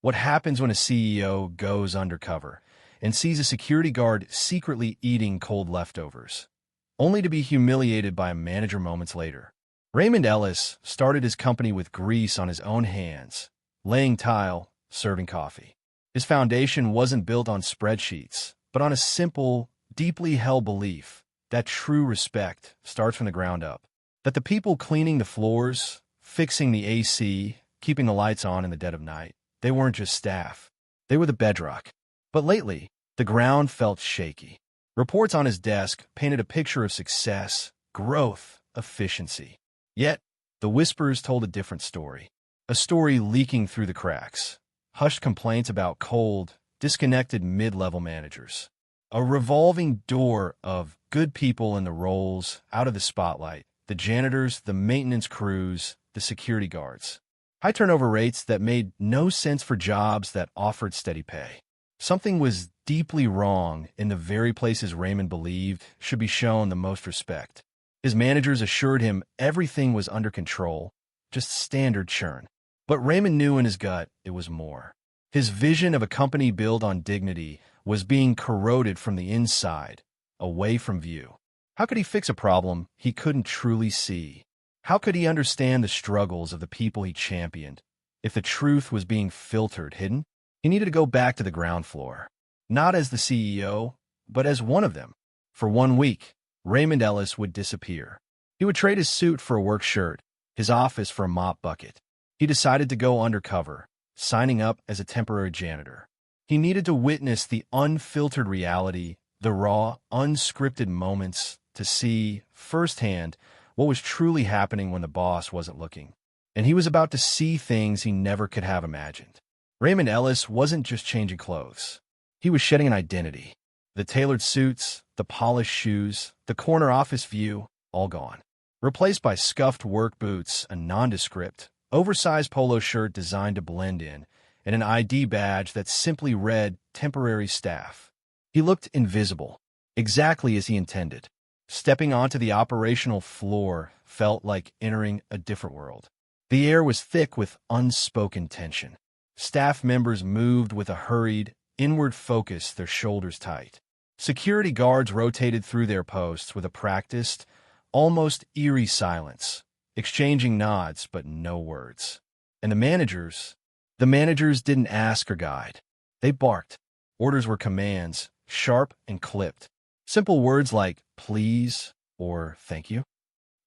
What happens when a CEO goes undercover and sees a security guard secretly eating cold leftovers, only to be humiliated by a manager moments later? Raymond Ellis started his company with grease on his own hands, laying tile, serving coffee. His foundation wasn't built on spreadsheets, but on a simple, deeply held belief that true respect starts from the ground up. That the people cleaning the floors, fixing the AC, keeping the lights on in the dead of night, they weren't just staff. They were the bedrock. But lately, the ground felt shaky. Reports on his desk painted a picture of success, growth, efficiency. Yet, the whispers told a different story. A story leaking through the cracks. Hushed complaints about cold, disconnected mid-level managers. A revolving door of good people in the roles, out of the spotlight. The janitors, the maintenance crews, the security guards. High turnover rates that made no sense for jobs that offered steady pay. Something was deeply wrong in the very places Raymond believed should be shown the most respect. His managers assured him everything was under control, just standard churn. But Raymond knew in his gut it was more. His vision of a company built on dignity was being corroded from the inside, away from view. How could he fix a problem he couldn't truly see? How could he understand the struggles of the people he championed if the truth was being filtered, hidden? He needed to go back to the ground floor, not as the CEO, but as one of them. For 1 week, Raymond Ellis would disappear. He would trade his suit for a work shirt, his office for a mop bucket. He decided to go undercover, signing up as a temporary janitor. He needed to witness the unfiltered reality, the raw, unscripted moments, to see firsthand what was truly happening when the boss wasn't looking. And he was about to see things he never could have imagined. Raymond Ellis wasn't just changing clothes. He was shedding an identity. The tailored suits, the polished shoes, the corner office view, all gone. Replaced by scuffed work boots, a nondescript, oversized polo shirt designed to blend in, and an ID badge that simply read temporary staff. He looked invisible, exactly as he intended. Stepping onto the operational floor felt like entering a different world. The air was thick with unspoken tension. Staff members moved with a hurried, inward focus, their shoulders tight. Security guards rotated through their posts with a practiced, almost eerie silence, exchanging nods but no words. And the managers didn't ask or guide. They barked. Orders were commands, sharp and clipped. Simple words like please or thank you.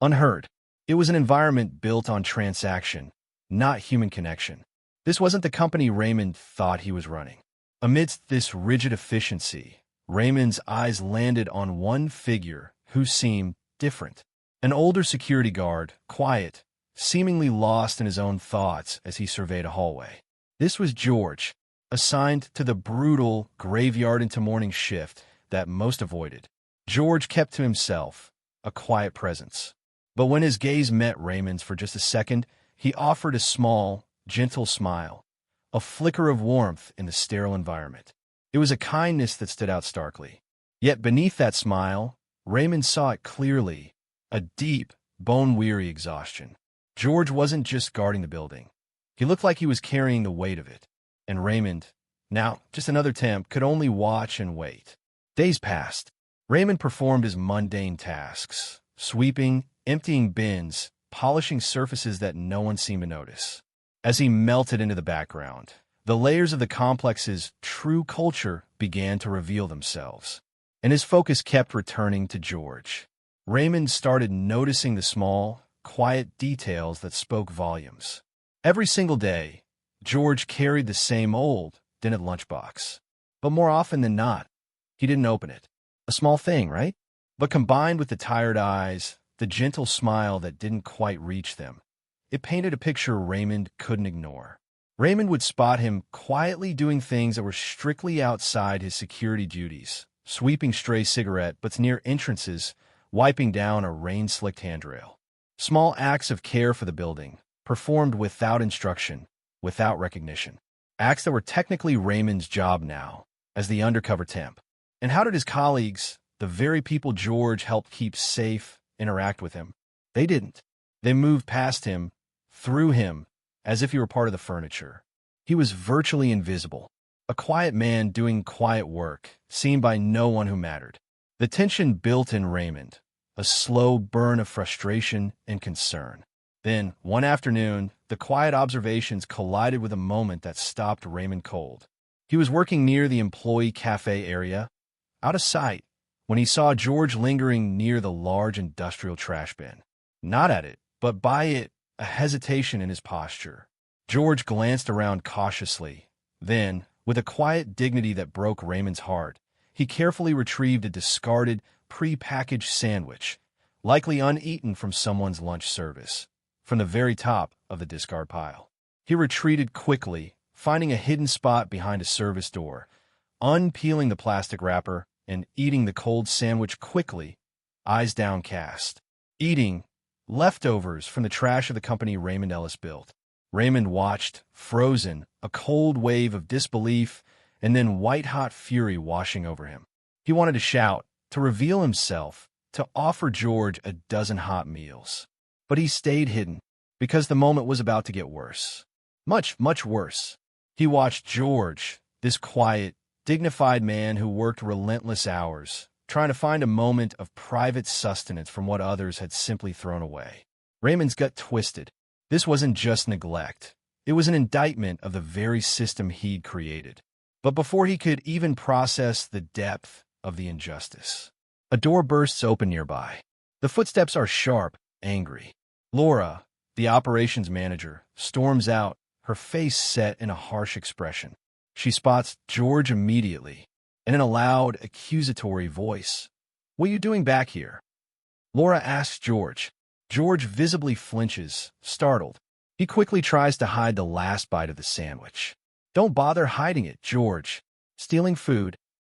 Unheard. It was an environment built on transaction, not human connection. This wasn't the company Raymond thought he was running. Amidst this rigid efficiency, Raymond's eyes landed on one figure who seemed different. An older security guard, quiet, seemingly lost in his own thoughts as he surveyed a hallway. This was George, assigned to the brutal graveyard into morning shift that most avoided. George kept to himself, a quiet presence. But when his gaze met Raymond's for just a second, he offered a small, gentle smile, a flicker of warmth in the sterile environment. It was a kindness that stood out starkly. Yet beneath that smile, Raymond saw it clearly, a deep, bone-weary exhaustion. George wasn't just guarding the building. He looked like he was carrying the weight of it. And Raymond, now just another temp, could only watch and wait. Days passed. Raymond performed his mundane tasks, sweeping, emptying bins, polishing surfaces that no one seemed to notice. As he melted into the background, the layers of the complex's true culture began to reveal themselves. And his focus kept returning to George. Raymond started noticing the small, quiet details that spoke volumes. Every single day, George carried the same old, dented lunchbox. But more often than not, he didn't open it. A small thing, right? But combined with the tired eyes, the gentle smile that didn't quite reach them, it painted a picture Raymond couldn't ignore. Raymond would spot him quietly doing things that were strictly outside his security duties, sweeping stray cigarette butts near entrances, wiping down a rain-slicked handrail. Small acts of care for the building, performed without instruction, without recognition. Acts that were technically Raymond's job now, as the undercover temp. And how did his colleagues, the very people George helped keep safe, interact with him? They didn't. They moved past him, through him, as if he were part of the furniture. He was virtually invisible, a quiet man doing quiet work, seen by no one who mattered. The tension built in Raymond, a slow burn of frustration and concern. Then, one afternoon, the quiet observations collided with a moment that stopped Raymond cold. He was working near the employee cafe area, out of sight, when he saw George lingering near the large industrial trash bin. Not at it, but by it, a hesitation in his posture. George glanced around cautiously. Then, with a quiet dignity that broke Raymond's heart, he carefully retrieved a discarded, pre-packaged sandwich, likely uneaten from someone's lunch service, from the very top of the discard pile. He retreated quickly, finding a hidden spot behind a service door, unpeeling the plastic wrapper and eating the cold sandwich quickly, eyes downcast. Eating leftovers from the trash of the company Raymond Ellis built. Raymond watched, frozen, a cold wave of disbelief and then white-hot fury washing over him. He wanted to shout, to reveal himself, to offer George a dozen hot meals. But he stayed hidden, because the moment was about to get worse. Much, much worse. He watched George, this quiet, dignified man who worked relentless hours, trying to find a moment of private sustenance from what others had simply thrown away. Raymond's gut twisted. This wasn't just neglect. It was an indictment of the very system he'd created. But before he could even process the depth of the injustice, a door bursts open nearby. The footsteps are sharp, angry. Laura, the operations manager, storms out, her face set in a harsh expression. She spots George immediately, and in a loud, accusatory voice, "What are you doing back here?" Laura asks George. George visibly flinches, startled. He quickly tries to hide the last bite of the sandwich. "Don't bother hiding it, George. Stealing food."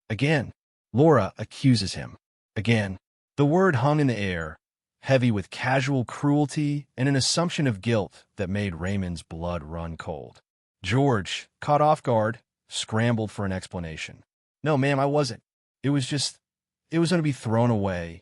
Again, Laura accuses him. Again, the word hung in the air, heavy with casual cruelty and an assumption of guilt that made Raymond's blood run cold. George, caught off guard, scrambled for an explanation. "No, ma'am, I wasn't. It was going to be thrown away.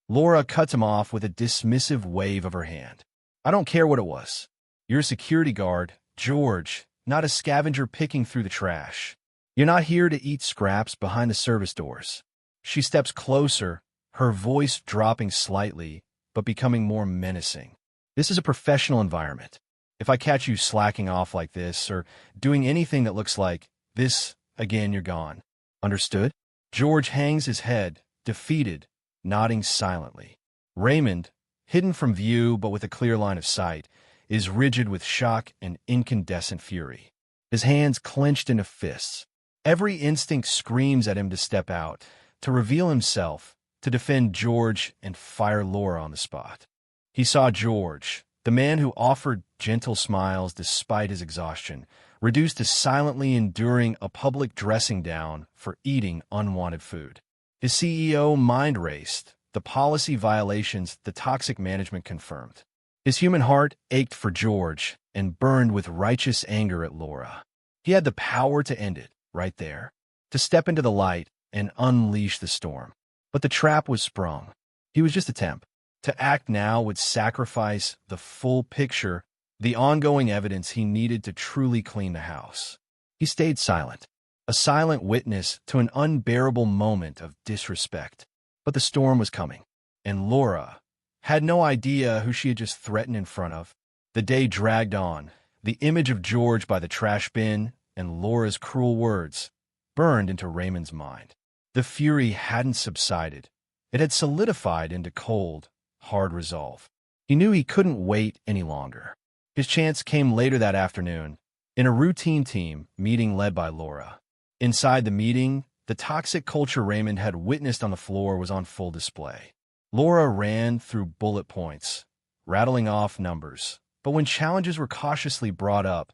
Laura cuts him off with a dismissive wave of her hand. "I don't care what it was. You're a security guard, George, not a scavenger picking through the trash. You're not here to eat scraps behind the service doors." She steps closer, her voice dropping slightly, but becoming more menacing. "This is a professional environment. If I catch you slacking off like this or doing anything that looks like this again, you're gone. Understood?" George hangs his head, defeated, nodding silently. Raymond, hidden from view but with a clear line of sight, is rigid with shock and incandescent fury. His hands clenched into fists. Every instinct screams at him to step out, to reveal himself, to defend George and fire Laura on the spot. He saw George, the man who offered gentle smiles despite his exhaustion, reduced to silently enduring a public dressing down for eating unwanted food. His CEO mind raced, the policy violations, the toxic management confirmed. His human heart ached for George and burned with righteous anger at Laura. He had the power to end it, right there, to step into the light and unleash the storm. But the trap was sprung. He was just a temp. To act now would sacrifice the full picture, the ongoing evidence he needed to truly clean the house. He stayed silent, a silent witness to an unbearable moment of disrespect. But the storm was coming, and Laura had no idea who she had just threatened in front of. The day dragged on. The image of George by the trash bin and Laura's cruel words burned into Raymond's mind. The fury hadn't subsided. It had solidified into cold, hard resolve. He knew he couldn't wait any longer. His chance came later that afternoon, in a routine team meeting led by Laura. Inside the meeting, the toxic culture Raymond had witnessed on the floor was on full display. Laura ran through bullet points, rattling off numbers. But when challenges were cautiously brought up,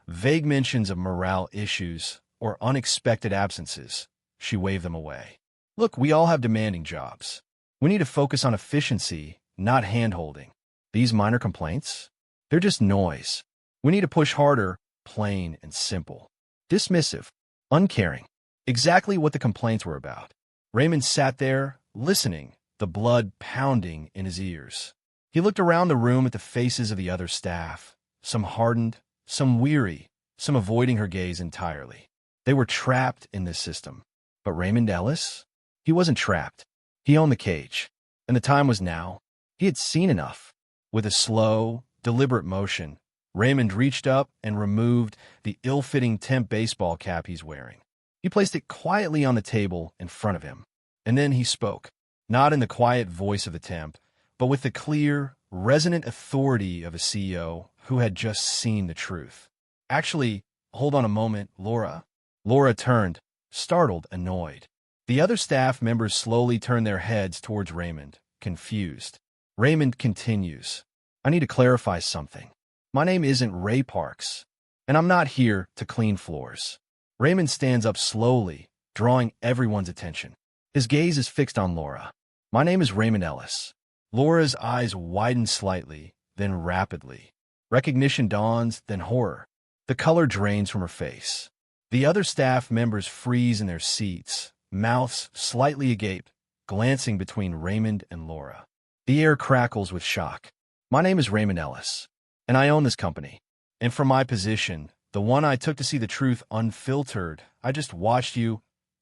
vague mentions of morale issues or unexpected absences, she waved them away. "Look, we all have demanding jobs. We need to focus on efficiency, not hand-holding. These minor complaints? They're just noise. We need to push harder, plain and simple." Dismissive, uncaring. Exactly what the complaints were about. Raymond sat there, listening, the blood pounding in his ears. He looked around the room at the faces of the other staff, some hardened, some weary, some avoiding her gaze entirely. They were trapped in this system. But Raymond Ellis? He wasn't trapped. He owned the cage. And the time was now. He had seen enough. With a slow, deliberate motion, Raymond reached up and removed the ill-fitting temp baseball cap he's wearing. He placed it quietly on the table in front of him. And then he spoke, not in the quiet voice of the temp, but with the clear, resonant authority of a CEO who had just seen the truth. Actually, hold on a moment, Laura. Laura turned, startled, annoyed. The other staff members slowly turned their heads towards Raymond, confused. Raymond continues. I need to clarify something. My name isn't Ray Parks, and I'm not here to clean floors. Raymond stands up slowly, drawing everyone's attention. His gaze is fixed on Laura. My name is Raymond Ellis. Laura's eyes widen slightly, then rapidly. Recognition dawns, then horror. The color drains from her face. The other staff members freeze in their seats, mouths slightly agape, glancing between Raymond and Laura. The air crackles with shock. My name is Raymond Ellis, and I own this company. And from my position, the one I took to see the truth unfiltered, I just watched you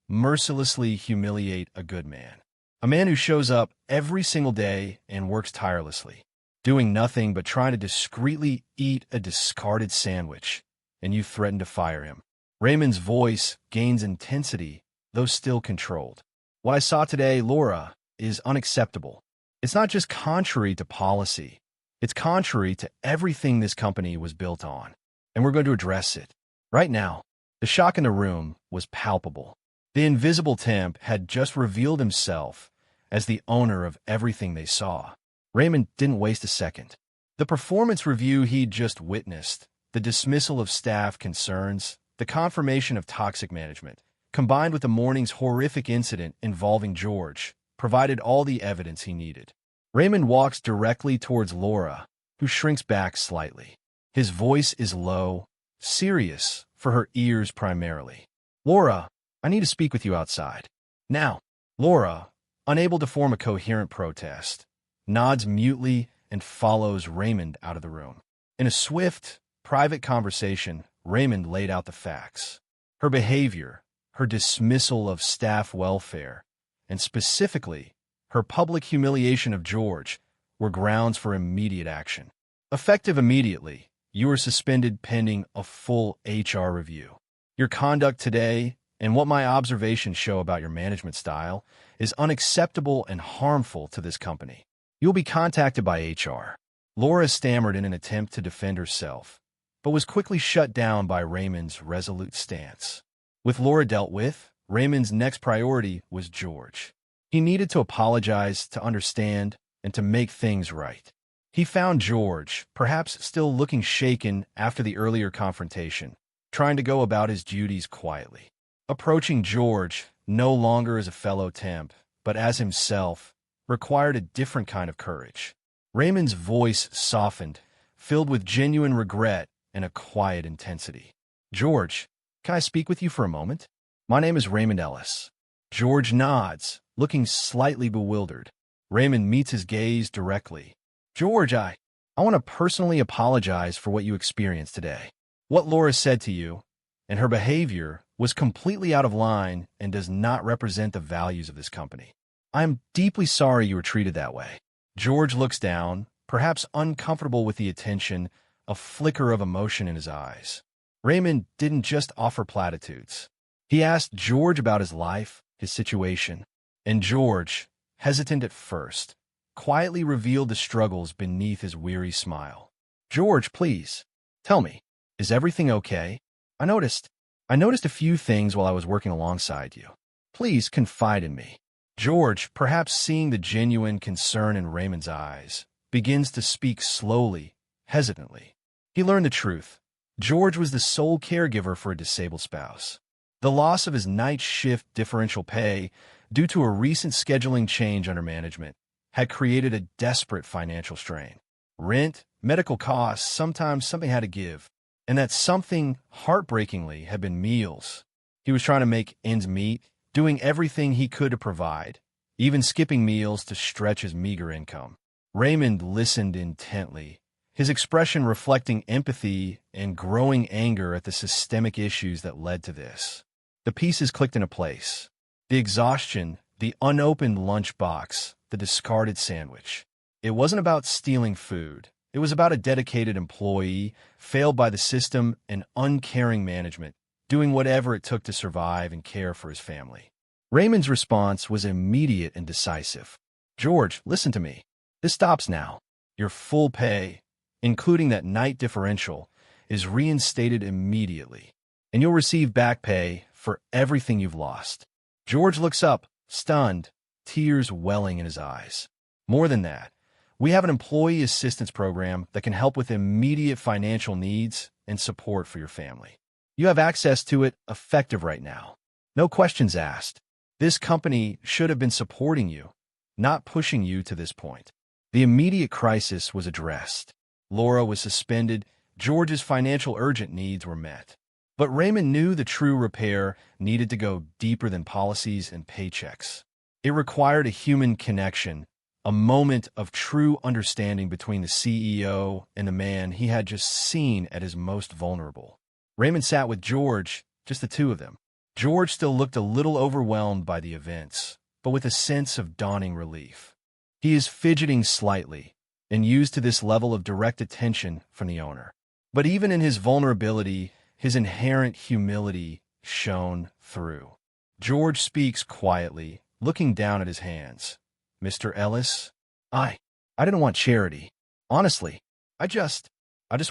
mercilessly humiliate a good man. A man who shows up every single day and works tirelessly, doing nothing but trying to discreetly eat a discarded sandwich, and you threaten to fire him. Raymond's voice gains intensity, though still controlled. What I saw today, Laura, is unacceptable. It's not just contrary to policy. It's contrary to everything this company was built on, and we're going to address it. Right now, the shock in the room was palpable. The invisible temp had just revealed himself as the owner of everything they saw. Raymond didn't waste a second. The performance review he'd just witnessed, the dismissal of staff concerns, the confirmation of toxic management, combined with the morning's horrific incident involving George, provided all the evidence he needed. Raymond walks directly towards Laura, who shrinks back slightly. His voice is low, serious, for her ears primarily. Laura, I need to speak with you outside. Now. Laura, unable to form a coherent protest, nods mutely and follows Raymond out of the room. In a swift, private conversation, Raymond laid out the facts. Her behavior, her dismissal of staff welfare, and specifically, her public humiliation of George, were grounds for immediate action. Effective immediately, you were suspended pending a full HR review. Your conduct today, and what my observations show about your management style, is unacceptable and harmful to this company. You'll be contacted by HR. Laura stammered in an attempt to defend herself, but was quickly shut down by Raymond's resolute stance. With Laura dealt with, Raymond's next priority was George. He needed to apologize, to understand, and to make things right. He found George, perhaps still looking shaken after the earlier confrontation, trying to go about his duties quietly. Approaching George, no longer as a fellow temp, but as himself, required a different kind of courage. Raymond's voice softened, filled with genuine regret and a quiet intensity. George, can I speak with you for a moment? My name is Raymond Ellis. George nods, looking slightly bewildered. Raymond meets his gaze directly. George, I want to personally apologize for what you experienced today. What Laura said to you, and her behavior, was completely out of line and does not represent the values of this company. I am deeply sorry you were treated that way. George looks down, perhaps uncomfortable with the attention, a flicker of emotion in his eyes. Raymond didn't just offer platitudes. He asked George about his life, his situation, and George, hesitant at first, quietly revealed the struggles beneath his weary smile. George, please, tell me, is everything okay? I noticed a few things while I was working alongside you. Please confide in me. George, perhaps seeing the genuine concern in Raymond's eyes, begins to speak slowly, hesitantly. He learned the truth. George was the sole caregiver for a disabled spouse. The loss of his night shift differential pay, due to a recent scheduling change under management, had created a desperate financial strain. Rent, medical costs, sometimes something had to give. And that something, heartbreakingly, had been meals. He was trying to make ends meet, doing everything he could to provide, even skipping meals to stretch his meager income. Raymond listened intently, his expression reflecting empathy and growing anger at the systemic issues that led to this. The pieces clicked into place. The exhaustion, the unopened lunchbox, the discarded sandwich. It wasn't about stealing food. It was about a dedicated employee, failed by the system, and uncaring management, doing whatever it took to survive and care for his family. Raymond's response was immediate and decisive. "George, listen to me. This stops now. Your full pay, including that night differential, is reinstated immediately, and you'll receive back pay for everything you've lost." George looks up, stunned, tears welling in his eyes. "More than that, we have an employee assistance program that can help with immediate financial needs and support for your family. You have access to it effective right now. No questions asked. This company should have been supporting you, not pushing you to this point." The immediate crisis was addressed. Laura was suspended. George's financial urgent needs were met. But Raymond knew the true repair needed to go deeper than policies and paychecks. It required a human connection, a moment of true understanding between the CEO and the man he had just seen at his most vulnerable. Raymond sat with George, just the two of them. George still looked a little overwhelmed by the events, but with a sense of dawning relief. He is fidgeting slightly, and used to this level of direct attention from the owner. But even in his vulnerability, his inherent humility shone through. George speaks quietly, looking down at his hands. "Mr. Ellis, I didn't want charity. Honestly, I just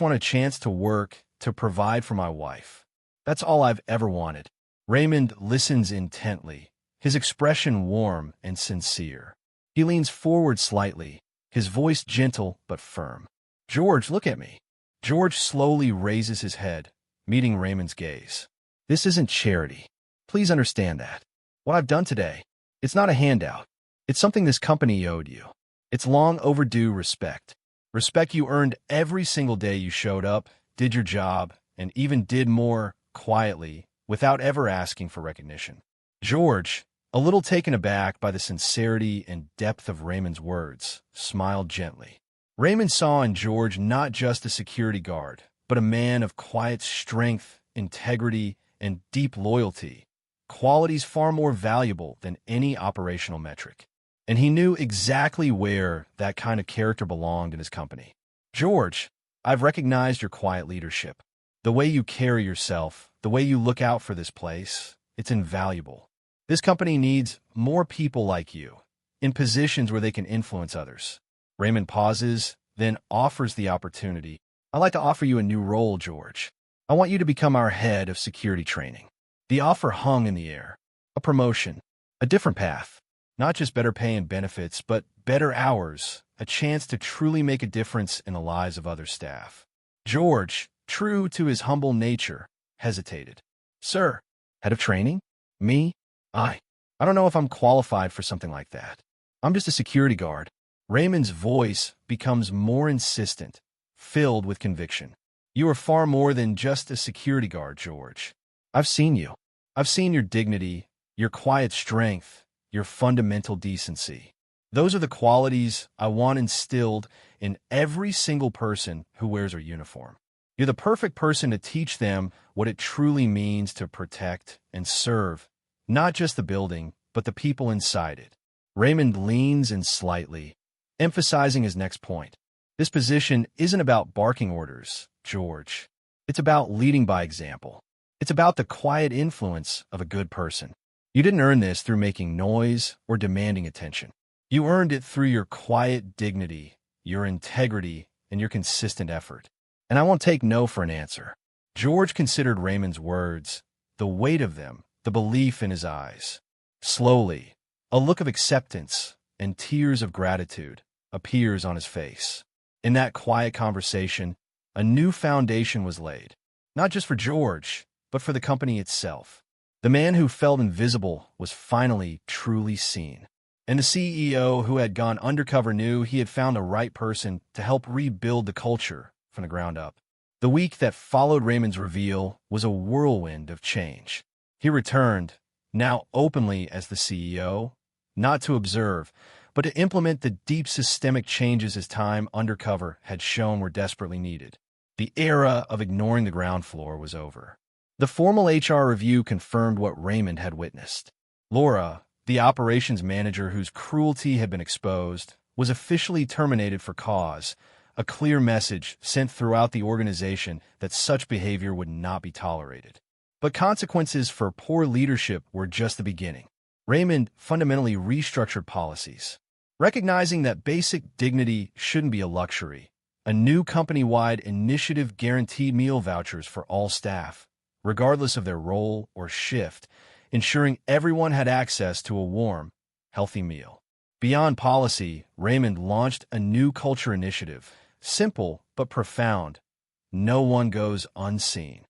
want a chance to work, to provide for my wife. That's all I've ever wanted." Raymond listens intently, his expression warm and sincere. He leans forward slightly, his voice gentle but firm. "George, look at me." George slowly raises his head, meeting Raymond's gaze. "This isn't charity. Please understand that. What I've done today, it's not a handout. It's something this company owed you. It's long overdue respect. Respect you earned every single day you showed up, did your job, and even did more quietly, without ever asking for recognition." George, a little taken aback by the sincerity and depth of Raymond's words, smiled gently. Raymond saw in George not just a security guard, but a man of quiet strength, integrity, and deep loyalty, qualities far more valuable than any operational metric. And he knew exactly where that kind of character belonged in his company. "George, I've recognized your quiet leadership. The way you carry yourself, the way you look out for this place, it's invaluable. This company needs more people like you, in positions where they can influence others." Raymond pauses, then offers the opportunity. "I'd like to offer you a new role, George. I want you to become our head of security training." The offer hung in the air. A promotion, a different path, not just better pay and benefits, but better hours, a chance to truly make a difference in the lives of other staff. George, true to his humble nature, hesitated. "Sir, head of training? Me? I don't know if I'm qualified for something like that. I'm just a security guard." Raymond's voice becomes more insistent, filled with conviction. "You are far more than just a security guard, George. I've seen you. I've seen your dignity, your quiet strength, your fundamental decency. Those are the qualities I want instilled in every single person who wears our uniform. You're the perfect person to teach them what it truly means to protect and serve, not just the building, but the people inside it." Raymond leans in slightly, emphasizing his next point. "This position isn't about barking orders, George. It's about leading by example. It's about the quiet influence of a good person. You didn't earn this through making noise or demanding attention. You earned it through your quiet dignity, your integrity, and your consistent effort. And I won't take no for an answer." George considered Raymond's words, the weight of them, the belief in his eyes. Slowly, a look of acceptance and tears of gratitude appears on his face. In that quiet conversation, a new foundation was laid, not just for George, but for the company itself. The man who felt invisible was finally truly seen. And the CEO who had gone undercover knew he had found the right person to help rebuild the culture from the ground up. The week that followed Raymond's reveal was a whirlwind of change. He returned, now openly as the CEO, not to observe, but to implement the deep systemic changes his time undercover had shown were desperately needed. The era of ignoring the ground floor was over. The formal HR review confirmed what Raymond had witnessed. Laura, the operations manager whose cruelty had been exposed, was officially terminated for cause, a clear message sent throughout the organization that such behavior would not be tolerated. But consequences for poor leadership were just the beginning. Raymond fundamentally restructured policies. Recognizing that basic dignity shouldn't be a luxury, a new company-wide initiative guaranteed meal vouchers for all staff, regardless of their role or shift, ensuring everyone had access to a warm, healthy meal. Beyond policy, Raymond launched a new culture initiative, simple but profound. No one goes unseen.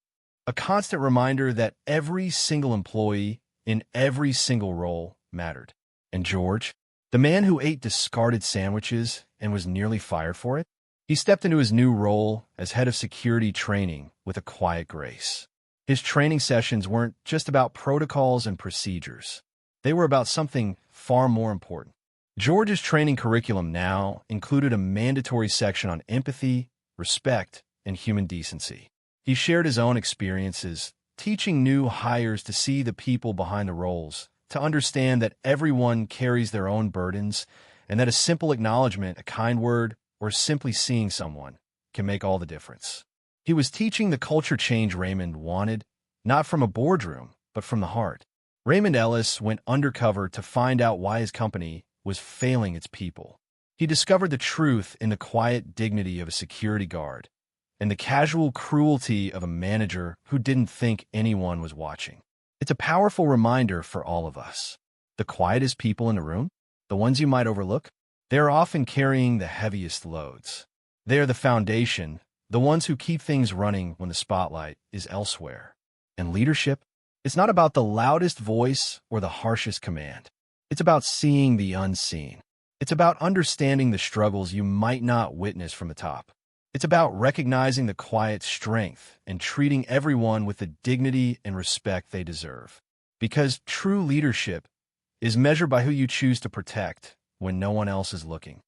A constant reminder that every single employee in every single role mattered. And George, the man who ate discarded sandwiches and was nearly fired for it, he stepped into his new role as head of security training with a quiet grace. His training sessions weren't just about protocols and procedures. They were about something far more important. George's training curriculum now included a mandatory section on empathy, respect, and human decency. He shared his own experiences, teaching new hires to see the people behind the roles, to understand that everyone carries their own burdens, and that a simple acknowledgement, a kind word, or simply seeing someone can make all the difference. He was teaching the culture change Raymond wanted, not from a boardroom, but from the heart. Raymond Ellis went undercover to find out why his company was failing its people. He discovered the truth in the quiet dignity of a security guard and the casual cruelty of a manager who didn't think anyone was watching. It's a powerful reminder for all of us. The quietest people in the room, the ones you might overlook, they are often carrying the heaviest loads. They are the foundation, the ones who keep things running when the spotlight is elsewhere. And leadership, it's not about the loudest voice or the harshest command. It's about seeing the unseen. It's about understanding the struggles you might not witness from the top. It's about recognizing the quiet strength and treating everyone with the dignity and respect they deserve. Because true leadership is measured by who you choose to protect when no one else is looking.